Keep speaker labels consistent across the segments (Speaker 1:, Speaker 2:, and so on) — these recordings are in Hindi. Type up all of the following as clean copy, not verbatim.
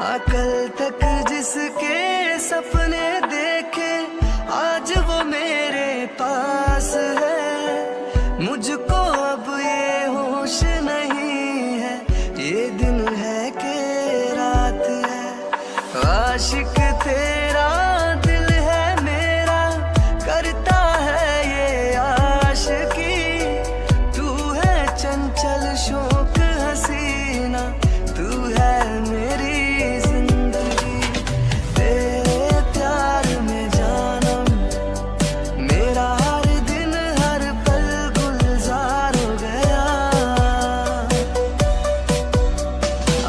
Speaker 1: कल तक जिसके सपने देखे आज वो मेरे पास है। मुझको अब ये होश नहीं है, ये दिन है कि रात है। आशिक तेरा दिल है मेरा, करता है ये आशिकी। तू है चंचल शौक हसीना, तू है मेरी जिंदगी। तेरे प्यार में जानम मेरा हर दिन हर पल गुलजार हो गया।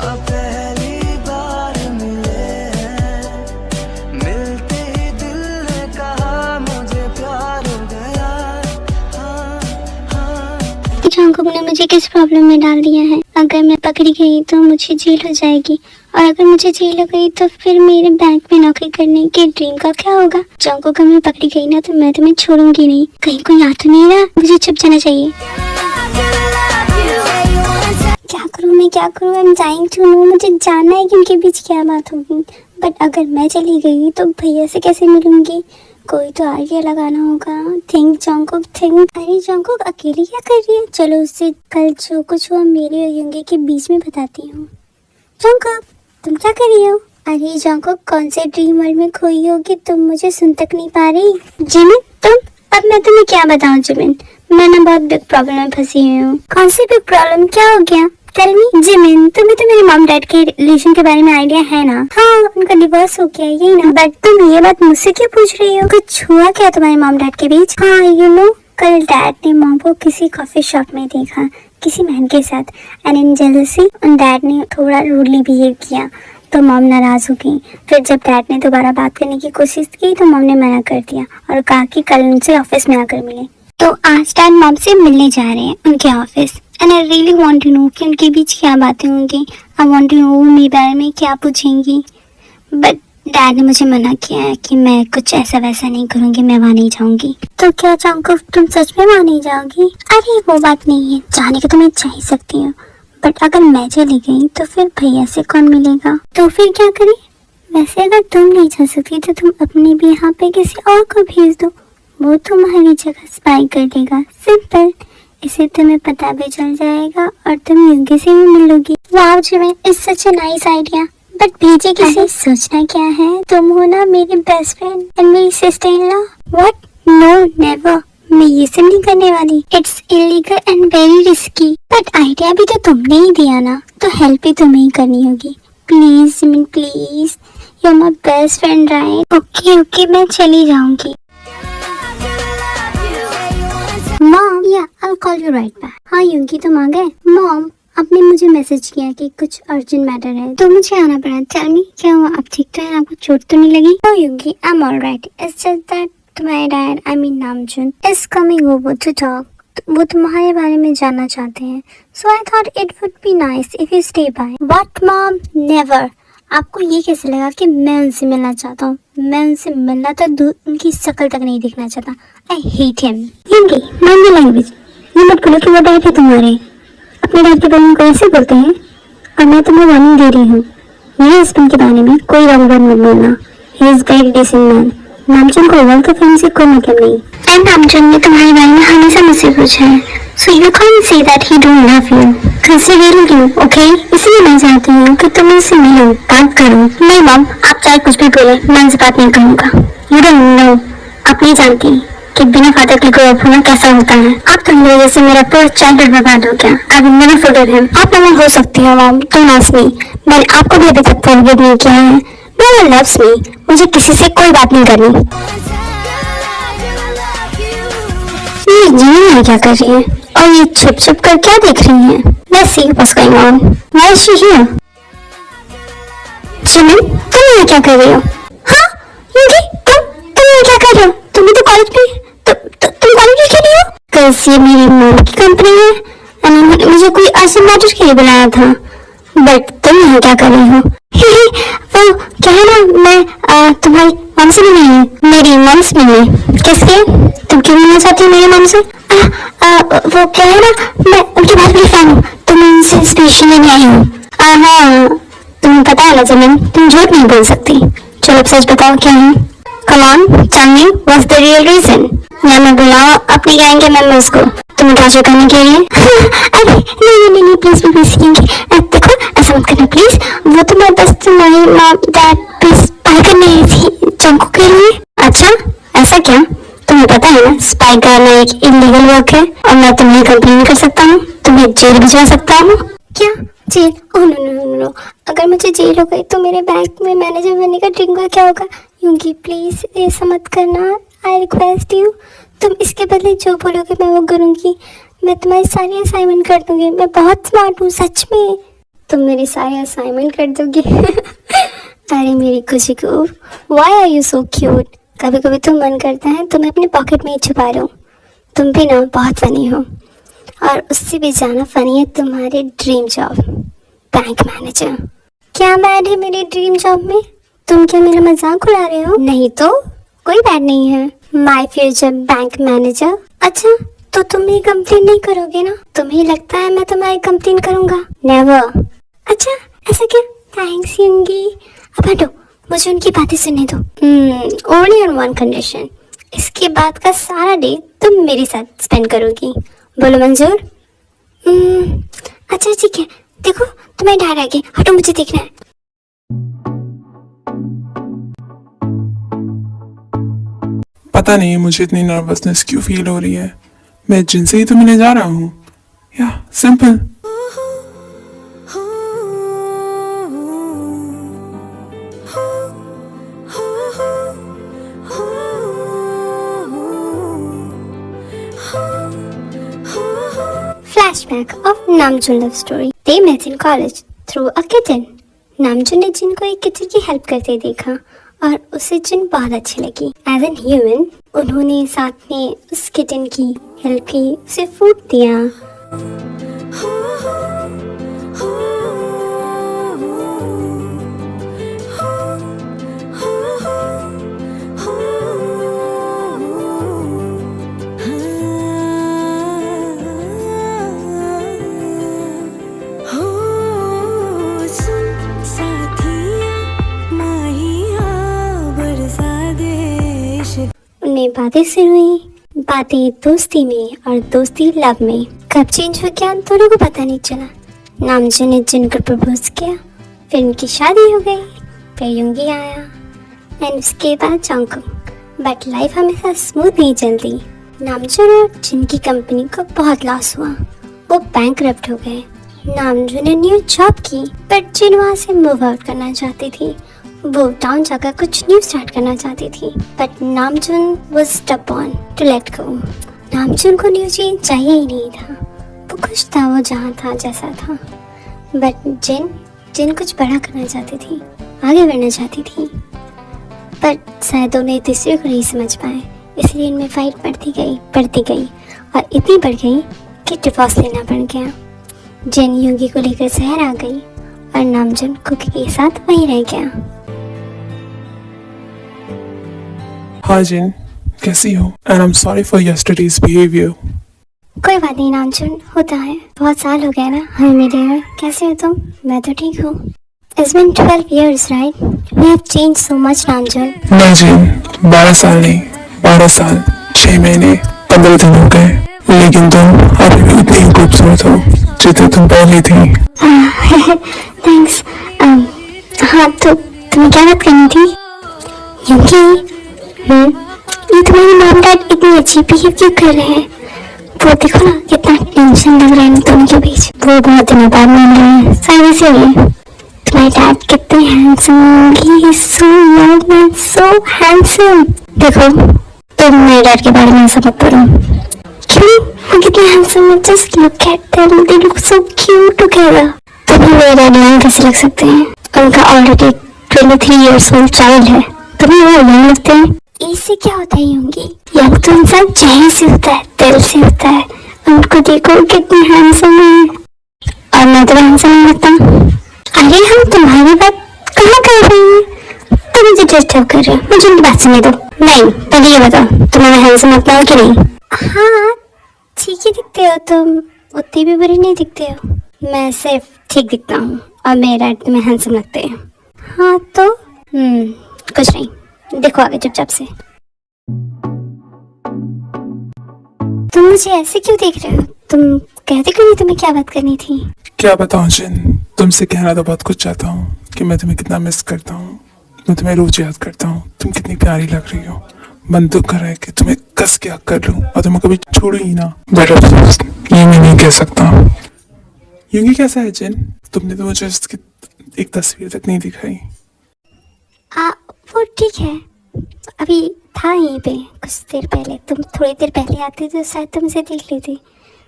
Speaker 1: अब पहली बार मिले हैं, मिलते ही दिल ने कहा मुझे प्यार हो गया। हाँ हाँ।
Speaker 2: जंकुक ने मुझे किस प्रॉब्लम में डाल दिया है? अगर मैं पकड़ी गई तो मुझे जेल हो जाएगी, और अगर मुझे जेल हो गई तो फिर मेरे बैंक में नौकरी करने के ड्रीम का क्या होगा? जंकुक अगर मैं पकड़ी गई ना तो मैं तुम्हें छोड़ूंगी नहीं। कहीं कोई याद तो नहीं रहा? मुझे छुप जाना चाहिए। क्या करूँ मैं, क्या करूँ? I am trying to know. मुझे जानना है कि उनके बीच क्या बात होगी, बट अगर मैं चली गई तो भैया से कैसे मिलूंगी? कोई तो आइडिया लगाना होगा। Think Jungkook think. अरे जंकुक अकेली क्या कर रही है? चलो उससे कल जो कुछ हुआ मेरे और युंगी के बीच में बताती हूँ। जंकुक तुम क्या कर रही हो? अरे जंकुक कौन से ड्रीम वर्ल्ड में खोई हो कि तुम मुझे सुन तक नहीं पा रही? जिमिन तुम, अब मैं तुम्हें क्या बताऊँ जिमिन, मैं ना बहुत बिग प्रॉब्लम में फंसी हुई हूँ। कौन सी बिग प्रॉब्लम, क्या हो गया? Tell me. जिमिन तुम्हें तो मेरे मॉम डैड के रिलेशन के बारे में आइडिया है ना? हाँ उनका डिवोर्स हो गया यही ना? बट तुम ये बात मुझसे क्यों पूछ रही हो? कुछ हुआ क्या तुम्हारे मॉम डैड के बीच? हाँ यू नो कल डैड ने मॉम को किसी कॉफी शॉप में देखा किसी मैन के साथ, एंड इन जेलसी डैड ने थोड़ा रूडली बिहेव किया तो मॉम नाराज हो गई। फिर जब डैड ने दोबारा बात करने की कोशिश की तो मॉम ने मना कर दिया और कहा कि कल उनसे ऑफिस में आकर मिले। तो आज डैड मॉम से मिलने जा रहे हैं उनके office, and I really want to know कि उनके बीच क्या बातें होंगी। आई वांट टू नो वो मेरे बारे में क्या पूछेंगी, बट डैड ने मुझे मना किया है कि मैं कुछ ऐसा वैसा नहीं करूँगी, मैं वहाँ नहीं जाऊँगी। तो क्या जंकुक तुम सच में वहाँ नहीं जाओगी? अरे वो बात नहीं है, जाने को तो मैं जा ही सकती हूँ, बट अगर मैं चली गई तो फिर भैया से कौन मिलेगा? तो फिर क्या करें? वैसे अगर तुम नहीं जा सकती तो तुम अपने भी यहाँ पे किसी और को भेज दो, वो तुम्हारी जगह स्पाई कर देगा। सिंपल, इसे तुम्हें पता भी चल जाएगा और तुम युंगी से भी मिलोगी। Wow Jimin, it's such a nice idea, but भेजे किसे? सोचना क्या है, तुम हो ना मेरी बेस्ट फ्रेंड एंड मेरी sister in law. What? No never, मैं ये सब नहीं करने वाली। It's illegal and very risky. But idea भी तो तुमने ही दिया ना, तो हेल्प भी तुम्हें ही करनी होगी। Please Jimin please, you are my best friend right? Okay okay मैं चली जाऊंगी। मॉम या I call you right back. हाँ युंगी तुम आ गए? मॉम आपने मुझे मैसेज किया कि कुछ अर्जेंट मैटर है तो मुझे आना पड़ा। टेल मी क्या हुआ, आप ठीक तो है? आपको चोट तो नहीं लगी? No Yoongi I am alright, it's just that तुम्हारे dad I mean Namjoon is coming over to talk. वो तुम्हारे बारे में जानना चाहते हैं, so I thought it would be nice if you stay by. What mom, never. आपको ये कैसे लगा कि मैं उनसे मिलना चाहता हूँ? मैं उनसे मिलना तो दूर, उनकी शक्ल तक नहीं देखना चाहता। I hate him. Yoongi mind the language, ये मत बोलो कि वो डैड है तुम्हारे। अपने डैड के बारे में कैसे बोलते हैं? और मैं तुम्हें वार्निंग दे रही हूँ, मेरे हस्बैंड के बारे में कोई रॉन्ग वर्ड मत बोलना। He is very decent man. Namjoon को वर्ल्ड का फैन से कोई मतलब नहीं। एंड नामजुन ने तुम्हारे बारे में हमेशा मुझसे पूछा है, so you can't say that he don't love you. Consider you okay, इसलिए मैं चाहती हूँ कि तुम उनसे मिलो, बात करो। नहीं मॉम, आप चाहे कुछ भी बोले, मैं उनसे बात नहीं करूँगा। यू डोंट नो, आप नहीं जानती कि बिना फादर के ग्रो अप होना कैसा होता है। आप तुम लोगों से मेरा पूरा चाइल्डहुड बर्बाद हो गया। I will never forgive him. आप लोग हो सकती हो मॉम, डोंट आस्क मी। मैंने आपको भी अभी तक फॉरगिव नहीं किया है। नो वन लव्स मी, मुझे किसी से कोई बात नहीं करनी। ये जिमिन क्या कर रही है और ये छुप छुप कर क्या देख रही है? Let's see what's going on. Why is she here? Jimin तुम ये क्या कर रही हो? हाँ युंगी तुम ये क्या कर रहे हो? तुम भी तो कॉलेज में, तुम कॉलेज में क्यों नहीं हो? कल ये मेरी मॉम की कंपनी है और मुझे कोई अर्जेंट मैटर के लिए बुलाया था, बट तुम यहाँ क्या कर रही हो? वो क्या है ना, मैं तुम्हारी मॉम से मिली हूँ। मेरी मॉम से मिली? किसके? तुम क्यों मिलना चाहती हो मेरी मॉम से? वो क्या है ना, मैं उनकी बहुत बड़ी फैन हूँ, तो मैं उनसे इंस्पिरेशन लेने आई हूँ। हाँ तुम्हें पता है ना जमीन, तुम झूठ नहीं बोल सकती। चलो अब सच बताओ क्या है। Come on, tell me what's the real reason. या मैं बुलाऊं अपनी गैंग के मेंबर्स को तुम्हें टॉर्चर करने के लिए? अरे नहीं प्लीज प्लीज देखो ऐसा मत करना प्लीज। वो तो मैं बस तुम्हारी मॉम डैड पे स्पाई करने आई थी चंकू के लिए। अच्छा ऐसा क्या? तुम्हें पता है ना स्पाई करना एक इलीगल वर्क है और मैं तुम्हें कंप्लेन कर सकता हूँ, तुम्हें जेल भिजवा सकता हूँ। क्या जेल? ओह नो, अगर मुझे जेल हो गई तो मेरे बैंक में मैनेजर बनने का ड्रीम का क्या होगा? यूंगी प्लीज ऐसा मत करना, आई रिक्वेस्ट यू। तुम इसके बदले जो बोलोगे मैं वो करूँगी। मैं तुम्हारी सारी असाइनमेंट कर दूंगी, मैं बहुत स्मार्ट हूँ सच में। तुम मेरी सारी असाइनमेंट कर दोगी? अरे मेरी खुशी को, why are you so cute. कभी कभी तो मन करता है तुम्हें अपने पॉकेट में ही छुपा लो। तुम भी ना बहुत फनी हो, और उससे भी ज़्यादा फनी है तुम्हारे ड्रीम जॉब, बैंक मैनेजर। क्या बैड है मेरी ड्रीम जॉब में? तुम क्या मेरा मजाक उड़ा रहे हो? नहीं तो कोई बैड नहीं है, माय फ्यूचर बैंक मैनेजर। अच्छा तो तुम ये कंप्लेन नहीं करोगे ना? तुम्हें लगता है मैं तुम्हारी कंप्लेन करूंगा? नेवर। अच्छा ऐसा क्या? थैंक्स यूंगी। अब हटो, मुझे उनकी बातें सुनने दो। ओनली ऑन वन कंडीशन, इसके बाद का सारा डे तुम मेरे साथ स्पेंड करोगी। बोलो मंजूर? अच्छा ठीक है। देखो तुम्हें डर आ गया, हटो मुझे देखना है।
Speaker 3: पता नहीं मुझे इतनी नर्वसनेस क्यों फील हो रही है। मैं जिनसे ही तो मिलने जा रहा हूँ। या simple.
Speaker 2: Flashback of Namjoon love story. They met in college through a kitten. Namjoon ने जिन को एक किचन की हेल्प करते देखा और उसे जिन बहुत अच्छी लगी। एज एन ह्यूमन उन्होंने साथ में उस किचन की हेल्प की, उसे फूड दिया। उनमें बातें शुरू हुई, बातें दोस्ती में और दोस्ती लव में। कब चेंज हो गया दोनों को पता नहीं चला। नामजून ने जिन को प्रपोज किया, फिर उनकी शादी हो गई, फिर यूंगी आया एंड उसके बाद जंगकुक। बट लाइफ हमेशा स्मूथ नहीं चलती। नामजून और जिन की कंपनी को बहुत लॉस हुआ, वो बैंकरप्ट हो गए। नामजून ने न्यू जॉब की, बट जिन वहाँ से मूव आउट करना चाहती थी। वो टाउन जाकर कुछ न्यू स्टार्ट करना चाहती थी, but Namjoon was stubborn to let go. Namjoon को न्यू चेंज चाहिए ही नहीं था, वो खुश था वो जहाँ था जैसा था। बट जिन कुछ बड़ा करना चाहती थी, आगे बढ़ना चाहती थी, बट शायद दोनों एक दूसरे को नहीं समझ पाए, इसलिए इनमें फाइट बढ़ती गई और इतनी बढ़ गई कि डिवोर्स लेना पड़ गया। जिन यूंगी को लेकर शहर आ गई और नामजून कुकी के साथ वहीं रह गया।
Speaker 3: हाँ जिन, कैसी हो? And I am sorry for yesterday's behaviour.
Speaker 2: कोई बात नहीं नामजून, होता है, बहुत साल हो गए ना हमें मिले हुए। कैसे हो तुम? मैं तो ठीक हूँ। It's been 12 years, right? We have changed so much, Namjoon.
Speaker 3: नहीं जिन, 12 साल नहीं, 12 साल 6 महीने 15 दिन हो गए, लेकिन तुम अभी भी उतनी ही खूबसूरत हो जितनी तुम पहले थी।
Speaker 2: थैंक्स। हाँ तो तुम्हें क्या बात करनी थी? यूंगी, ये तुम्हारी मॉम डैड इतनी अच्छी बिहेव क्यों कर रहे हैं? वो देखो ना कितना टेंशन लग रहा है दोनों के बीच। वो बहुत दिनों बाद मिल रहे हैं, शायद इसीलिए। तुम्हारे डैड कितने handsome, he is so young and so handsome. देखो तुम मेरे डैड के बारे में ऐसा मत करो। क्यों? वो कितने हैंडसम है, just look at them, they look so cute together. तुम्हें मेरे डैड यंग कैसे लग सकते हैं? उनका ऑलरेडी 23 इयर्स ओल्ड चाइल्ड है, तुम्हें वो यंग लगते हैं? इससे क्या होता है यूंगी? यंग तो इंसान चेहरे से होता है, दिल से होता है। उनको देखो कितने हैंडसम है, और मैं तो हैंडसम नहीं लगता। अरे हम तुम्हारी बात कहाँ कर रहे हैं? तुम मुझे डिस्टर्ब कर रहे हो, मुझे उनकी बात सुनने दो। नहीं पहले ये बताओ, तुम्हें हैंडसम लगता है कि नहीं? हाँ ठीक ही दिखते हो तुम, उतने भी बुरे नहीं दिखते हो। मैं सिर्फ ठीक दिखता हूँ और मेरे डैड तुम्हें हैंडसम लगते हैं। हाँ तो कुछ नहीं, देखो आगे चुपचाप से। तुम मुझे ऐसे क्यों देख रहे हो? तुम कहते क्यों नहीं तुम्हें क्या बात करनी थी?
Speaker 3: क्या बताऊं जिन, तुमसे कहना तो बहुत कुछ चाहता हूँ कि मैं तुम्हें कितना मिस करता हूँ। मैं तुम्हें रोज याद करता हूँ, तुम कितनी प्यारी लग रही हो। मन तो कर रहा है कि तुम्हें कस के हक कर लूं और तुम्हें कभी छोड़ू ही ना। बट अफसोस ये मैं नहीं कह सकता। यूंगी कैसा है जिन? तुमने तो मुझे उसकी एक तस्वीर तक नहीं दिखाई।
Speaker 2: वो ठीक है, अभी था यहीं पे कुछ देर पहले। तुम थोड़ी देर पहले आते तो शायद तुम इसे देख लेती,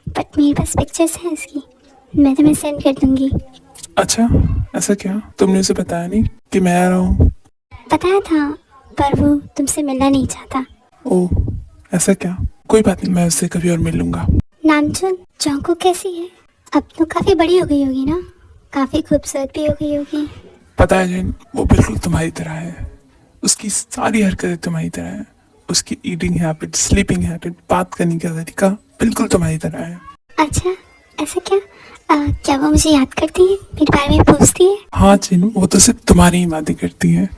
Speaker 2: बट मेरे पास पिक्चर्स हैं इसकी, मैं तुम्हें सेंड कर दूंगी।
Speaker 3: अच्छा ऐसा क्या? तुमने उसे बताया नहीं कि मैं आ रहा हूँ?
Speaker 2: बताया था पर वो तुमसे मिलना नहीं चाहता।
Speaker 3: ओह ऐसा क्या? कोई बात नहीं, मैं उससे कभी और मिल लूंगा।
Speaker 2: नामचुन, जोंगकुक कैसी है? अब तो काफी बड़ी हो गई होगी ना, काफी खूबसूरत भी हो गई होगी।
Speaker 3: पता है जिन, वो बिल्कुल तुम्हारी तरह है। उसकी सारी हरकतें तुम्हारी तरह है। उसकी ईटिंग हैबिट, स्लीपिंग हैबिट, बात करने का तरीका बिल्कुल तुम्हारी तरह है।
Speaker 2: अच्छा ऐसा क्या? क्या वो मुझे याद करती है, मेरे बारे में पूछती है?
Speaker 3: हाँ जिन, वो तो सिर्फ तुम्हारी ही बातें करती है।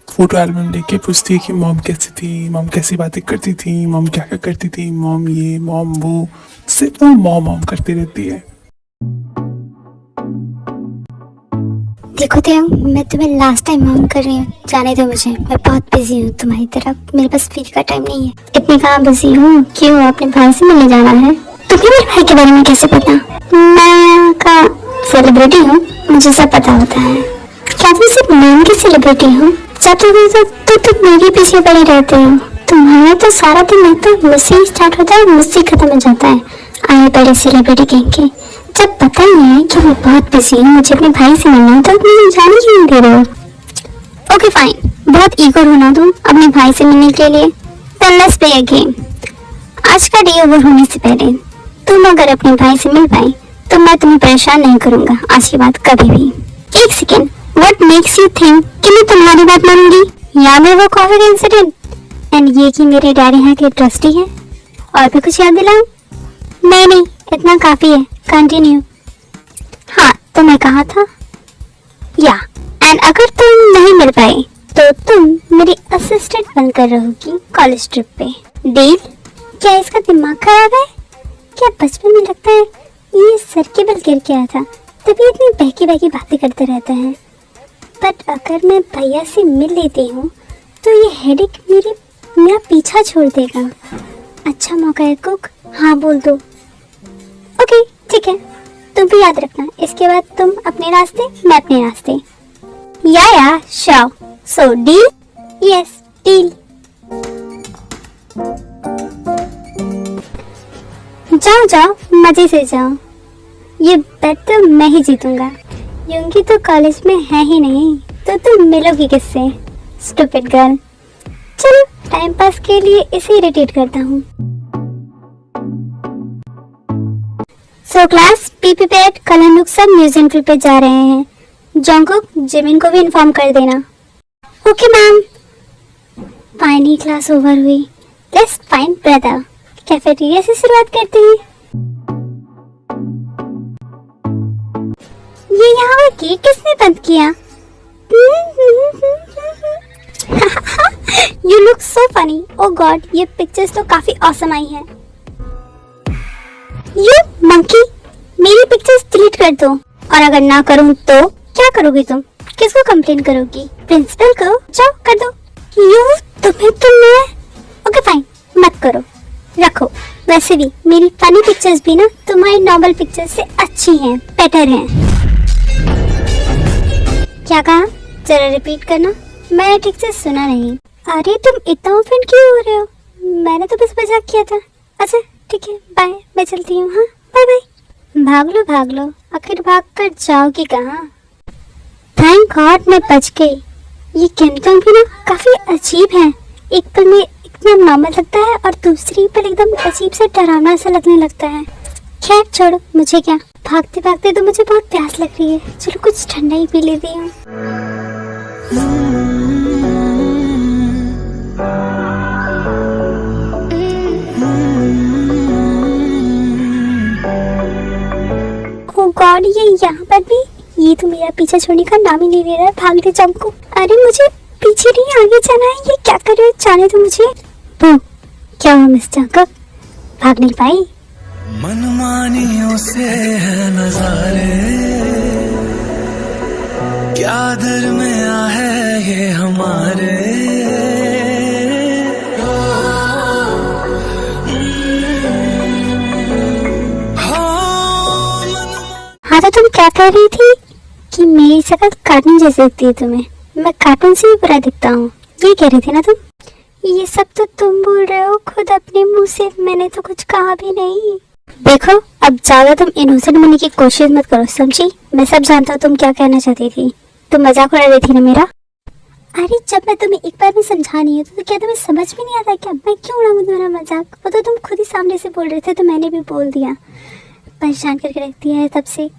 Speaker 3: फोटो एल्बम लेके पूछती है कि मॉम कैसी थी, मॉम कैसी बातें करती थी, मॉम क्या क्या करती थी, मॉम ये मॉम वो, सिर्फ वो मॉम मॉम करती रहती है।
Speaker 2: देखो तेयंग, मैं तुम्हें लास्ट टाइम मांग कर रही हूँ, जाने दो मुझे, मैं बहुत बिजी हूँ तुम्हारी तरफ, मेरे पास फ्री का टाइम नहीं है। इतनी कहाँ बिजी हूँ? क्यों, अपने भाई से मिलने जाना है? तुम्हें मेरे भाई के बारे में कैसे पता? मैं का सेलिब्रिटी हूँ, मुझे सब पता होता है। क्या तुम सिर्फ नाम की सेलिब्रिटी हो? जब तुम मेरे पीछे पड़े रहते हो। तुम्हारा तो सारा दिन है तो मुझसे ही स्टार्ट होता है, मुझसे खत्म हो जाता है। आए बड़े सेलिब्रिटी कहेंगे, जब पता ही है कि मैं बहुत बिजी हूँ, मुझे अपने भाई से मिलना है, तो मुझे जाने क्यों नहीं दे रहे हो? ओके फाइन, बहुत ईगो हो ना तुम अपने भाई से मिलने के लिए। Then let's play a game. आज का डे ओवर होने से पहले तुम अगर अपने भाई से मिल पाए तो मैं तुम्हें परेशान नहीं करूंगा आज के बाद कभी भी। एक second, what makes you think कि मैं तुम्हारी बात मानूंगी? याद है वो कॉफी का इंसिडेंट, एंड ये कि मेरे डैडी यहाँ के ट्रस्टी हैं? और भी कुछ याद दिलाऊं? नहीं, इतना काफी है, कंटिन्यू। हाँ तो मैं कहा था या, एंड अगर तुम नहीं मिल पाए तो तुम मेरी असिस्टेंट बनकर रहोगी कॉलेज ट्रिप पे। डील? क्या इसका दिमाग खराब है? क्या बचपन में लगता है ये सर के बल गिर के आया था तभी इतनी बहकी बातें करते रहते हैं। बट अगर मैं भैया से मिल लेती हूँ तो ये हेडेक मेरा पीछा छोड़ देगा। अच्छा मौका है कुक, हाँ बोल दो। ओके ठीक है, तुम भी याद रखना, इसके बाद तुम अपने रास्ते, मैं अपने रास्ते। या श्योर। सो डील? Yes deal. जाओ मजे से जाओ, ये बेट तो मैं ही जीतूंगा। यूंगी तो कॉलेज में है ही नहीं तो तुम मिलोगी किससे, स्टूपिड गर्ल। चलो टाइम पास के लिए इसे इरिटेट करता हूँ। सो क्लास बी प्रिपेयर्ड, कल हम लोग सब म्यूजियम ट्रिप पे जा रहे हैं। जोंगकुक, जिमिन को भी इन्फॉर्म कर देना। Okay ma'am. Finally class over हुई, लेट्स फाइंड ब्रदर। कैफेटेरिया से शुरुआत करते हैं। ये यहाँ पर केक किसने बंद किया? You look so funny. Oh God, ये पिक्चर्स तो काफी ऑसम आई हैं। You monkey, मेरी पिक्चर्स डिलीट कर दो, और अगर ना करूँ तो क्या करोगी तुम? किसको कंप्लेन करोगी? प्रिंसिपल को? जाओ कर दो। तुम्हें तो मैं ओके फाइन, मत करो, रखो। वैसे भी मेरी फनी पिक्चर्स भी ना तुम्हारी नॉर्मल पिक्चर्स से अच्छी हैं, बेटर हैं। क्या कहा? जरा रिपीट करना, मैंने ठीक से सुना नहीं। अरे तुम इतना ऑफेंड क्यों हो रहे हो? मैंने तो बस मजाक किया था। अच्छा ठीक है, बाय, मैं चलती हूँ। हाँ बाय बाय। भाग लो, आखिर भाग कर जाओगी कहाँ? थैंक गॉड मैं बच गई। ये केमिकल भी ना काफी अजीब है, एक पल में इतना नॉर्मल लगता है और दूसरी पल एकदम अजीब से डरावना सा लगने लगता है। खैर छोड़ो, मुझे क्या, भागते भागते तो मुझे बहुत प्यास लग रही है, चलो कुछ ठंडा ही पी लेती हूँ। ओह गॉड, ये यहाँ पर भी ये तो मेरा पीछे छोड़ने का नाम ही नहीं ले रहा है। भागते चमको। अरे मुझे पीछे नहीं आगे जाना है। ये क्या कर रहे हो? जाने दो मुझे। वो क्या हुआ मिस चंका? भाग नहीं पाई?
Speaker 1: मनमानियों से है नजारे, क्या दरमिया है ये हमारे।
Speaker 2: हाँ तो तुम क्या कह रही थी कि मेरी शक्ल कार्टून जैसी दिखती है तुम्हें? मैं कार्टून से भी बुरा दिखता हूँ, ये कह रही थी ना तुम? ये सब तो तुम बोल रहे हो खुद अपने मुंह से, मैंने तो कुछ कहा भी नहीं। देखो अब ज्यादा तुम इनोसेंट बनने की कोशिश मत करो, समझी? मैं सब जानता हूँ तुम क्या कहना चाहती थी। तुम मजाक उड़ा रही थी ना मेरा। अरे जब मैं तुम्हें एक बार में समझा नहीं हूँ तो क्या तुम्हें समझ में नहीं आता क्या? मैं क्यों उड़ाऊँ तुम्हारा मजाक? वो तो तुम खुद ही सामने से बोल रहे थे तो मैंने भी बोल दिया। परेशान करके रख दिया है तब से।